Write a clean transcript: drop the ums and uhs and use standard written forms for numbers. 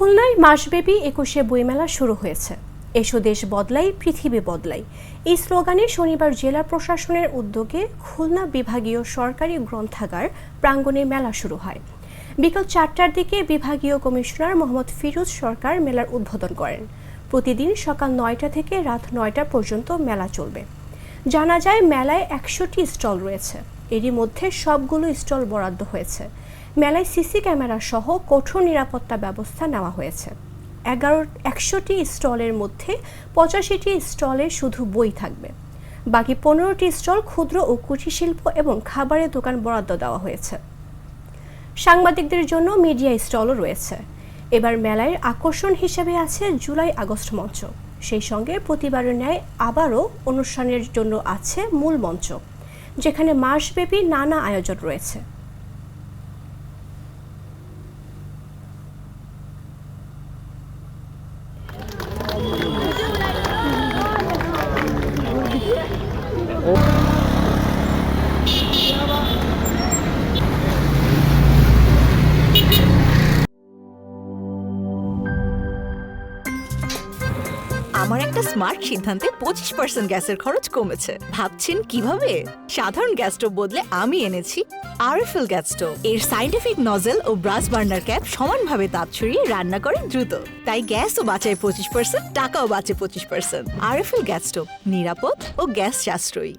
খুলনায় মাসব্যাপী ২১শে বইমেলা শুরু হয়েছে। এসো দেশ বদলাই, পৃথিবী বদলাই, এই স্লোগানে শনিবার জেলা প্রশাসনের উদ্যোগে খুলনা বিভাগীয় সরকারি গ্রন্থাগার প্রাঙ্গণে মেলা শুরু হয়। বিকাল ৪টার দিকে বিভাগীয় কমিশনার মোহাম্মদ ফিরোজ সরকার মেলার উদ্বোধন করেন। প্রতিদিন সকাল ৯টা থেকে রাত ৯টা পর্যন্ত মেলা চলবে। জানা যায় মেলায় ১০০টি স্টল রয়েছে, এরই মধ্যে সবগুলো স্টল বরাদ্দ হয়েছে। মেলায় সিসি ক্যামেরা সহ কঠোর নিরাপত্তা ব্যবস্থা নেওয়া হয়েছে। ১০০টি স্টলের মধ্যে ৮৫টি স্টলে শুধু বই থাকবে, বাকি ১৫টি স্টল ক্ষুদ্র ও কুটির শিল্প এবং খাবারের দোকান বরাদ্দ দেওয়া হয়েছে। সাংবাদিকদের জন্য মিডিয়া স্টলও রয়েছে। এবার মেলায় আকর্ষণ হিসেবে আছে জুলাই আগস্ট মঞ্চ, সেই সঙ্গে প্রতিবারের ন্যায় আবারও অনুষ্ঠানের জন্য আছে মূল মঞ্চ, যেখানে মাসব্যাপী নানা আয়োজন রয়েছে। আমার একটা স্মার্ট সিদ্ধান্তে ২৫% গ্যাসের খরচ কমেছে। ভাবছেন কিভাবে? সাধারণ গ্যাস স্টোভ বদলে আমি এনেছি আরএফএল গ্যাস স্টোভ। এর সাইন্টিফিক নজল ও ব্রাস বার্নার ক্যাপ সমানভাবে তাপ ছড়িয়ে রান্না করে দ্রুত, তাই গ্যাসও বাঁচায় ২৫%, টাকাও বাঁচে ২৫%। আরএফএল গ্যাস স্টোভ নিরাপদ ও গ্যাস সাশ্রয়ী।